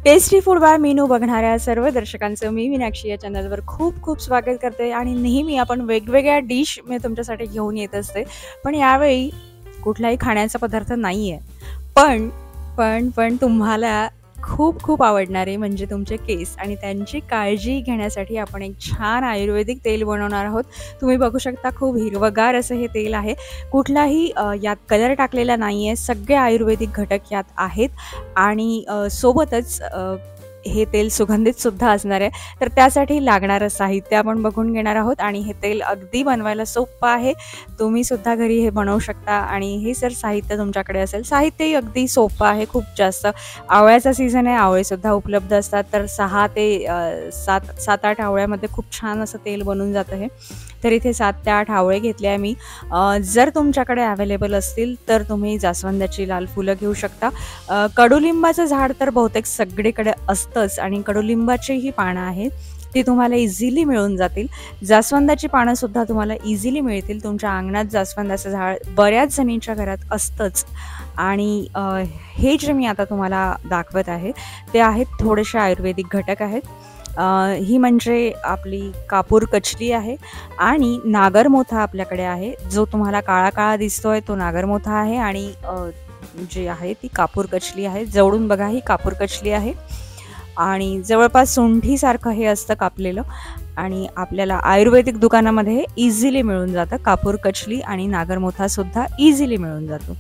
Tasty food by menu बघणाऱ्या सर्व दर्शकांचं मी मीनाक्षी या चॅनलवर खूप खूप स्वागत करते. आणि नेहमी आपण वेगवेगळ्या डिश मी तुमच्यासाठी घेऊन येत असते, पण यावेळी कुठलाही खाण्याचा पदार्थ नाही आहे. पण पण पण तुम्हाला खूप खूप आवडणारे म्हणजे तुमचे केस आणि त्यांची काळजी घेण्यासाठी आपण एक छान आयुर्वेदिक तेल बनवणार आहोत. तुम्ही बघू शकता, खूप हिरवगार असं हे तेल आहे. कुठलाही यात कलर टाकलेला नाही आहे. सगळे आयुर्वेदिक घटक यात आहेत आणि सोबतच हे तेल सुगंधितसुद्धा असणार आहे. तर त्यासाठी लागणारं साहित्य आपण बघून घेणार आहोत आणि हे तेल अगदी बनवायला सोपं आहे. तुम्हीसुद्धा घरी हे बनवू शकता आणि हे जर साहित्य तुमच्याकडे असेल, साहित्यही अगदी सोपं आहे. खूप जास्त आवळ्याचा सीझन आहे, आवळेसुद्धा उपलब्ध असतात. तर 6 ते 7-8 आवळ्यामध्ये खूप छान असं तेल बनून जातं हे. तर इथे 7 ते 8 आवळे घेतले आहे मी. जर तुमच्याकडे अवेलेबल असतील तर तुम्ही जास्वंदाची लाल फुलं घेऊ शकता. कडुलिंबाचं झाड तर बहुतेक सगळीकडे असतंच आणि कडुलिंबाची ही पानं आहेत ती तुम्हाला इझिली मिळून जातील. जास्वंदाची पानंसुद्धा तुम्हाला इझिली मिळतील. तुमच्या अंगणात जास्वंदाचं झाड बऱ्याच जणींच्या घरात असतंच. आणि हे जे मी आता तुम्हाला दाखवत आहे ते आहेत थोडेसे आयुर्वेदिक घटक आहेत. ही म्हणजे आपली कापूर कचली आहे आणि नागरमोथा आपल्याकडे आहे. जो तुम्हाला काळा काळा दिसतोय तो नागरमोथा आहे आणि जी आहे ती कापूर कचली आहे. जवळून बघा, ही कापूर कचली आहे आणि जवळपास सुंठीसारखं हे असतं कापलेलं आणि आपल्याला आयुर्वेदिक दुकानामध्ये इझिली मिळून जातं. कापूर कचली आणि नागरमोथासुद्धा इझिली मिळून जातो.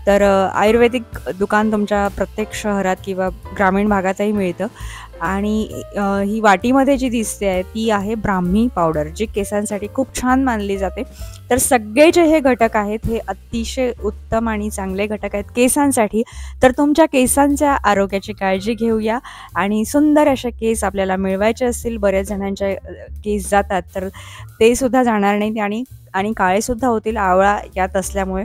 तर आयुर्वेदिक दुकान तुमच्या प्रत्येक शहरात किंवा ग्रामीण भागातही मिळतं. आणि ही वाटीमध्ये जी दिसते आहे ती आहे ब्राह्मी पावडर, जी केसांसाठी खूप छान मानली जाते. तर सगळे जे हे घटक आहेत हे अतिशय उत्तम आणि चांगले घटक आहेत केसांसाठी. तर तुमच्या केसांच्या आरोग्याची काळजी घेऊया आणि सुंदर असे केस आपल्याला मिळवायचे असतील. बऱ्याच जणांचे केस जातात तर ते सुद्धा जाणार नाहीत आणि काळेसुद्धा होतील आवळा यात असल्यामुळे.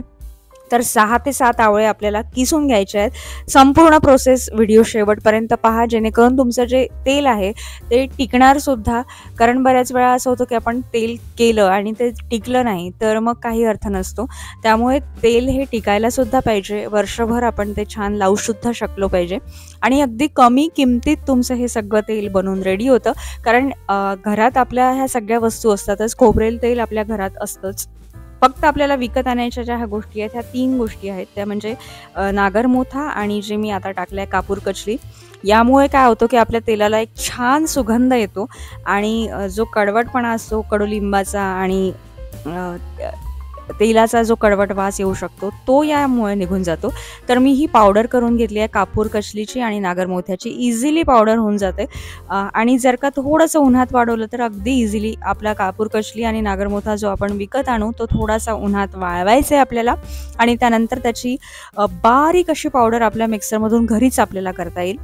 तर 6 ते 7 आवळे आपल्याला किसून घ्यायचे आहेत. संपूर्ण प्रोसेस व्हिडिओ शेवटपर्यंत पहा, जेणेकरून तुमचं जे तेल आहे ते टिकणारसुद्धा. कारण बऱ्याच वेळा असं होतं की आपण तेल केलं आणि ते टिकलं नाही तर मग काही अर्थ नसतो. त्यामुळे तेल हे टिकायलासुद्धा पाहिजे. वर्षभर आपण ते छान लावूसुद्धा शकलो पाहिजे आणि अगदी कमी किमतीत तुमचं हे सगळं तेल बनवून रेडी होतं. कारण घरात आपल्या ह्या सगळ्या वस्तू असतातच. खोबरेल तेल आपल्या घरात असतंच. फक्त आपल्याला विकत आणायच्या ज्या ह्या गोष्टी आहेत, ह्या 3 गोष्टी आहेत. त्या म्हणजे नागरमोथा आणि जे मी आता टाकलं आहे कापूर कचली. यामुळे काय होतं की आपल्या तेलाला एक छान सुगंध येतो आणि जो कडवटपणा असतो कडुलिंबाचा आणि तेलाचा जो कडवट वास येऊ शकतो तो यामुळे निघून जातो. तर मी ही पावडर करून घेतली आहे कापूर कचलीची आणि नागरमोथ्याची. इझिली पावडर होऊन जाते आणि जर का थोडंसं उन्हात वाढवलं तर अगदी इझिली आपला कापूर कचली आणि नागरमोथा जो आपण विकत आणू तो थोडासा उन्हात वाळवायचा आहे आपल्याला आणि त्यानंतर त्याची बारीक अशी पावडर आपल्या मिक्सरमधून घरीच आपल्याला करता येईल.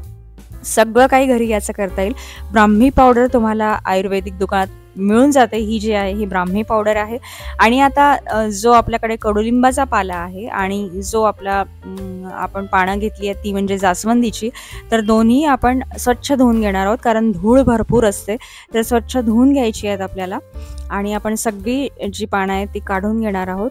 सगळं काही घरी याचं करता येईल. ब्राह्मी पावडर तुम्हाला आयुर्वेदिक दुकानात मिळून जाते. ही जी आहे ही ब्राह्मी पावडर आहे. आणि आता जो आपल्याकडे कडुलिंबाचा पाला आहे आणि जो आपला आपण पानं घेतली आहे ती म्हणजे जास्वंदीची, तर दोन्ही आपण स्वच्छ धुवून घेणार आहोत कारण धूळ भरपूर असते. तर स्वच्छ धुवून घ्यायची आहेत आपल्याला आणि आपण सगळी जी पानं आहेत ती काढून घेणार आहोत.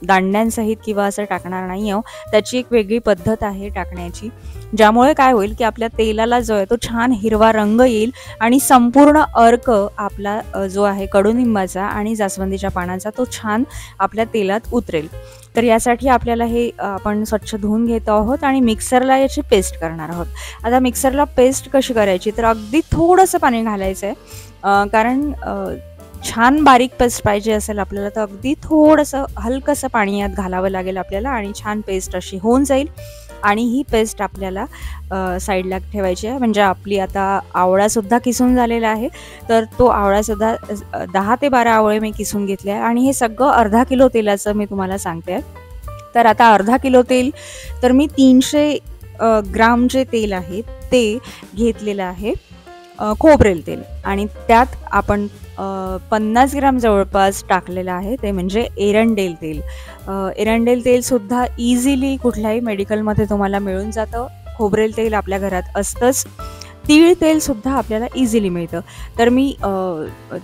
दांड्यांसहित किंवा असं टाकणार नाही आहोत. त्याची एक वेगळी पद्धत आहे टाकण्याची, ज्यामुळे काय होईल की आपल्या तेलाला जो आहे तो छान हिरवा रंग येईल आणि संपूर्ण अर्क आपला जो आहे कडुनिंबाचा आणि जास्वंदीच्या पानाचा तो छान आपल्या तेलात उतरेल. तर यासाठी आपल्याला हे आपण स्वच्छ धुवून घेत आहोत आणि मिक्सरला याची पेस्ट करणार आहोत. आता मिक्सरला पेस्ट कशी करायची, तर अगदी थोडंसं पाणी घालायचं आहे. कारण छान बारीक पेस्ट पाहिजे असेल आपल्याला तर अगदी थोडंसं हलकंसं पाणी यात घालावं लागेल आपल्याला आणि छान पेस्ट अशी होऊन जाईल. आणि ही पेस्ट आपल्याला साईडला ठेवायची आहे. म्हणजे आपली आता आवळासुद्धा किसून झालेला आहे. तर तो आवळासुद्धा 10 ते 12 आवळे मी किसून घेतले आहे आणि हे सगळं अर्धा किलो तेलाचं मी तुम्हाला सांगते आहे. तर आता अर्धा किलो तेल तर मी 300 ग्राम जे तेल आहे ते घेतलेलं आहे खोबरेल तेल आणि त्यात आपण 50 ग्राम जवळपास टाकलेलं आहे ते म्हणजे एरंडेल तेल. एरंडेल तेलसुद्धा इझिली कुठल्याही मेडिकलमध्ये तुम्हाला मिळून जातं. खोबरेल तेल आपल्या घरात असतंच. तीळ तेलसुद्धा आपल्याला इझिली मिळतं. तर मी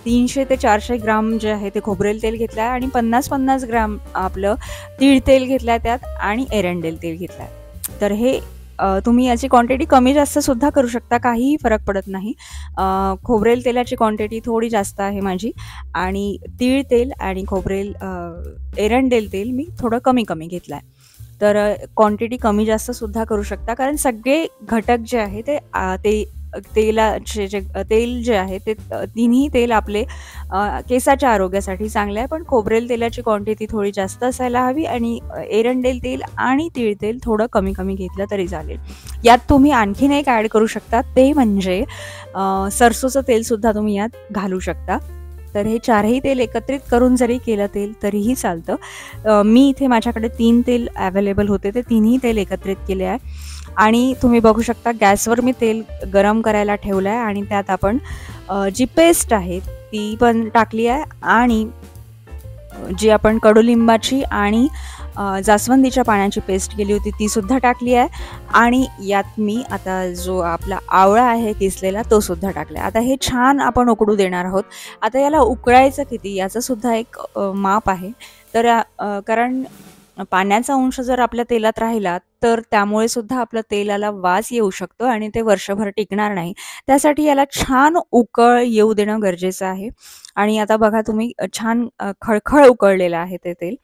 300 ते 400 ग्राम जे आहे ते खोबरेल तेल घेतलं आहे आणि 50-50 ग्राम आपलं तीळ तेल घेतलं आहे त्यात आणि एरंडेल तेल घेतलं आहे. तर हे तुम्ही याची क्वांटिटी कमी जास्त सुद्धा करू शकता, काहीही फरक पडत नाही. खोबरेल तेलाची क्वांटिटी थोडी जास्त आहे माझी आणि तीळ तेल आणि एरंडेल तेल मी थोडं कमी घेतलं आहे. तर क्वांटिटी कमी जास्त सुद्धा करू शकता, कारण सगळे घटक जे आहे ते तेलाचे तेल जे आहे ते तिन्ही तेल आपले केसाच्या आरोग्यासाठी चांगले आहे. पण खोबरेल तेलाची क्वांटिटी थोडी जास्त असायला हवी आणि एरंडेल तेल आणि तीळ तेल थोडं कमी घेतलं तरी चालेल. यात तुम्ही आणखीन एक ॲड करू शकता, ते म्हणजे सरसोचं तेलसुद्धा तुम्ही यात घालू शकता. तर हे चारही तेल एकत्रित करून जरी केलं तेल तरीही चालतं. मी इथे माझ्याकडे 3 तेल अवेलेबल होते, ते तिन्ही तेल एकत्रित केले आहे आणि तुम्ही बघू शकता गॅसवर मी तेल गरम करायला ठेवलं आहे आणि त्यात आपण जी पेस्ट आहे ती पण टाकली आहे आणि जी आपण कडुलिंबाची आणि जास्वंदीच्या पाण्याची पेस्ट केली होती ती सुद्धा टाकली आहे आणि यात मी आता जो आपला आवळा आहे किसलेला तो सुद्धा टाकला आहे. आता हे छान आपण उकडू देणार आहोत. आता याला उकळायचं किती याचं सुद्धा एक माप आहे. तर कारण पाण्याचा अंश जर आपल्या तेलात राहिला तर त्यामुळे सुद्धा आपल्या तेलाला वास येऊ शकतो आणि ते वर्षभर टिकणार नाही. त्यासाठी याला छान उकळ येऊ देणं गरजेचं आहे. आणि आता बघा तुम्ही छान खळखळ उकळलेलं आहे ते तेल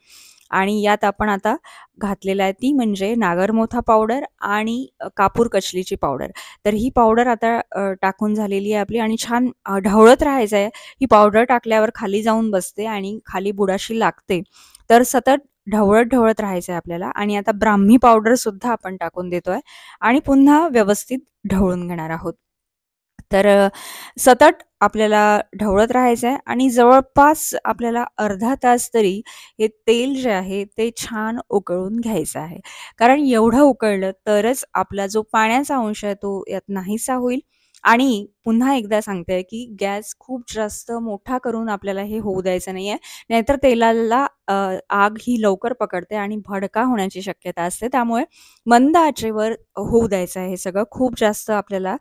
आणि यात आपण आता घातलेलं आहे ती म्हणजे नागरमोथा पावडर आणि कापूर कचलीची पावडर. तर ही पावडर आता टाकून झालेली आहे आपली आणि छान ढवळत राहायचं आहे. ही पावडर टाकल्यावर खाली जाऊन बसते आणि खाली बुडाशी लागते. तर सतत ढवळत राहायचं आहे आपल्याला आणि आता ब्राह्मी पावडर सुद्धा आपण टाकून देतोय आणि पुन्हा व्यवस्थित ढवळून घेणार आहोत. तर सतत आपल्याला ढवळत राहायचं आहे आणि जवळपास आपल्याला अर्धा तास तरी हे तेल जे आहे ते छान उकळून घ्यायचं आहे. कारण एवढं उकळलं तरच आपला जो पाण्याचा अंश आहे तो यात नाहीसा होईल. आणि पुन्हा एकदा सांगते की गॅस खूप जास्त मोठा करून आपल्याला हे होऊ द्यायचं नाहीये. नाहीतर तेलाला आग ही लवकर पकडते आणि भडका होण्याची शक्यता असते. त्यामुळे मंद आचेवर होऊ द्यायचं आहे हे सगळं. खूप जास्त आपल्याला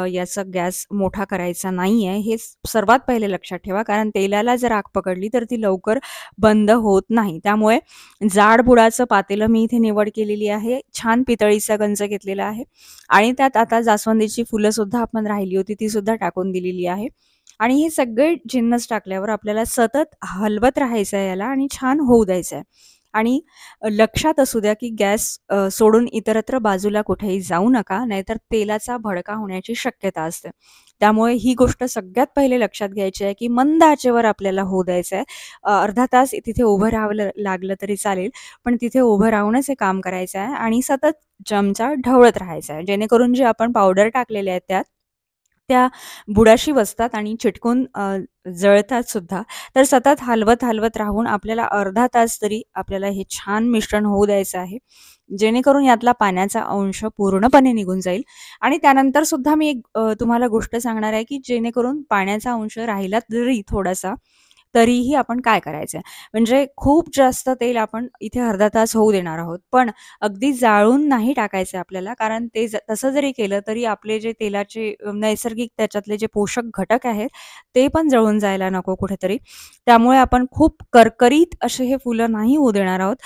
याचा गॅस मोठा करायचा नाहीये. हे सर्वात पहिले लक्षात ठेवा. कारण तेलाला जर आग पकडली तर ती लवकर बंद होत नाही. त्यामुळे जाड बुडाचं पातेलं मी इथे निवड केलेली आहे. छान पितळीचा गंज घेतलेला आहे आणि त्यात आता जास्वंदीची फुलं सुद्धा आपण राहिली होती ती सुद्धा टाकून दिलेली आहे. आणि हे सगळे जिन्नस टाकल्यावर आपल्याला सतत हलवत राहायचं आहे याला आणि छान होऊ द्यायचं आहे. आणि लक्षात असू द्या की गॅस सोडून इतरत्र बाजूला कुठेही जाऊ नका, नाहीतर तेलाचा भडका होण्याची शक्यता असते. त्यामुळे ही गोष्ट सगळ्यात पहिले लक्षात घ्यायची आहे की मंद आचेवर आपल्याला होऊ द्यायचं आहे. अर्धा तास तिथे उभं राहावं लागलं तरी चालेल, पण तिथे उभं राहूनच हे काम करायचं आहे आणि सतत चमचा ढवळत राहायचा आहे. जेणेकरून जे आपण पावडर टाकलेले आहेत त्या बुडाशी बसतात आणि चिटकून जळतात सुद्धा. तर सतत हलवत राहून आपल्याला अर्धा तास तरी आपल्याला हे छान मिश्रण होऊ द्यायचं आहे. जेणेकरून यातला पाण्याचा अंश पूर्णपणे निघून जाईल आणि त्यानंतर सुद्धा मी एक तुम्हाला गोष्ट सांगणार आहे, की जेणेकरून पाण्याचा अंश राहिला जरी थोडासा, तरीही आपण काय करायचं आहे. म्हणजे खूप जास्त तेल आपण इथे अर्धा तास होऊ देणार आहोत. पण अगदी जाळून नाही टाकायचं आपल्याला. कारण ते तसं जरी केलं तरी आपले जे तेलाचे नैसर्गिक त्याच्यातले जे पोषक घटक आहेत, ते पण जळून जायला नको कुठेतरी. त्यामुळे आपण खूप करकरीत असे हे फुलं नाही होऊ देणार आहोत.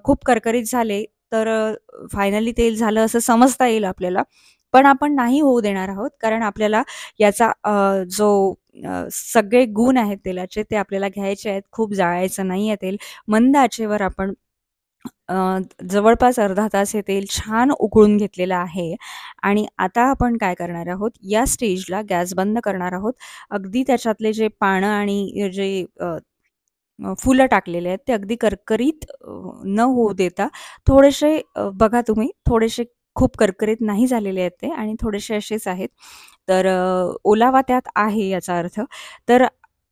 खूप करकरीत झाले तर फायनली तेल झालं असं समजता येईल आपल्याला. पण आपण नाही होऊ देणार आहोत. कारण आपल्याला याचा जो सगळे गुण आहेत तेलाचे ते आपल्याला घ्यायचे आहेत. खूप जाळायचं नाहीये तेल. मंद आचेवर आपण अ, जवळपास अर्धा तास हे तेल छान उकळून घेतलेलं आहे आणि आता आपण काय करणार आहोत, या स्टेजला गॅस बंद करणार आहोत. अगदी त्याच्यातले जे पानं आणि जे फुलं टाकलेले आहेत ते अगदी करकरीत न होऊ देता थोडेसे बघा तुम्ही थोडेसे खूप करकरीत नाही झालेले आहेत ते आणि थोडेसे असेच आहेत. तर ओलावा त्यात आहे याचा अर्थ. तर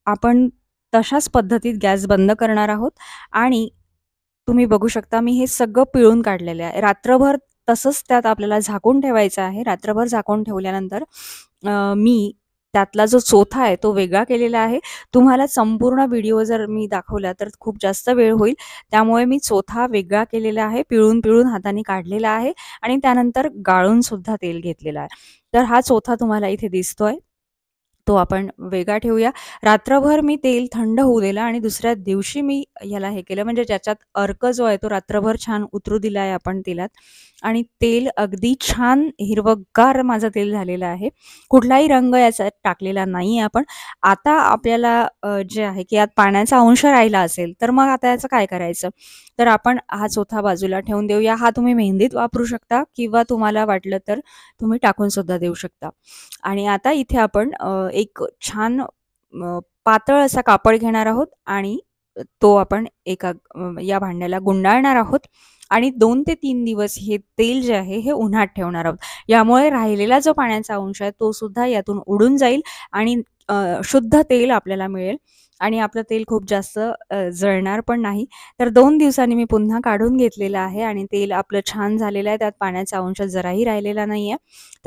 आपण तशाच पद्धतीत गॅस बंद करणार आहोत आणि तुम्ही बघू शकता मी हे सगळं पिळून काढलेलं आहे. रात्रभर तसंच त्यात आपल्याला झाकून ठेवायचं आहे. रात्रभर झाकून ठेवल्यानंतर मी त्यातला जो चोथा आहे तो वेगळा केलेला आहे. तुम्हाला संपूर्ण व्हिडिओ जर मी दाखवला तर खूप जास्त वेळ होईल. त्यामुळे मी चोथा वेगळा केलेला आहे. पिळून हाताने काढलेला आहे आणि त्यानंतर गाळून सुद्धा तेल घेतलेलं आहे. तर हा चोथा तुम्हाला इथे दिसतोय. तो आपण वेगळा ठेवूया. रात्रभर मी तेल थंड होऊ दिलं आणि दुसऱ्या दिवशी मी ह्याला हे केलं, म्हणजे ज्याच्यात अर्क जो आहे तो रात्रभर छान उतरू दिला आहे आपण तेलात आणि तेल अगदी छान हिरवंगार माझं तेल झालेलं आहे. कुठलाही रंग याच्यात टाकलेला नाही आहे आपण. आता आपल्याला जे आहे की यात पाण्याचा अंश राहिला असेल, तर मग आता याचं काय करायचं? तर आपण हा चोथा बाजूला ठेवून देऊया. हा तुम्ही मेहंदीत वापरू शकता किंवा तुम्हाला वाटलं तर तुम्ही टाकून सुद्धा देऊ शकता. आणि आता इथे आपण एक छान पातळ असा कापड घेणार आहोत आणि तो आपण एका या भांड्याला गुंडाळणार आहोत आणि 2 ते 3 दिवस हे तेल जे आहे हे उन्हात ठेवणार आहोत. यामुळे राहिलेला जो पाण्याचा अंश आहे तो सुद्धा यातून उडून जाईल आणि शुद्ध तेल आपल्याला मिळेल आणि आपलं तेल खूप जास्त जळणार पण नाही. तर 2 दिवसांनी मी पुन्हा काढून घेतलेलं आहे आणि तेल आपलं छान झालेलं आहे. त्यात पाण्याचा अंश जराही राहिलेला नाहीये.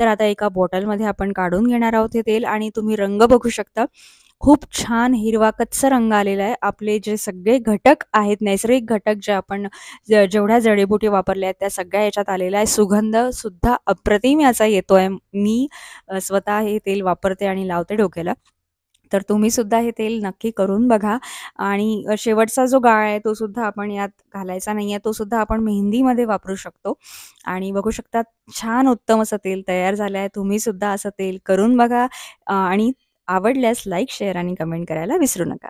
तर आता एका बॉटलमध्ये आपण काढून घेणार आहोत हे तेल आणि तुम्ही रंग बघू शकता. खूप छान हिरवा कच्चा रंग आलेला आहे. आपले जे सगळे घटक आहेत, नैसर्गिक घटक जे आपण जेवढ्या जडीबुटी वापरल्या आहेत, त्या सगळ्या याच्यात आलेला आहे. सुगंध सुद्धा अप्रतिम याचा येतोय. मी स्वतः हे तेल वापरते आणि लावते डोक्याला. तर तुम्ही सुद्धा हे तेल नक्की करून बघा आणि शेवटचा जो गाळ आहे तो सुद्धा आपण यात घालायचा नाहीये. तो सुद्धा आपण मेहंदीमध्ये वापरू शकतो आणि बघू शकता छान उत्तम असं तेल तयार झालं आहे. तुम्ही सुद्धा असं तेल करून बघा आणि आवडल्यास लाईक, शेअर आणि कमेंट करायला विसरू नका.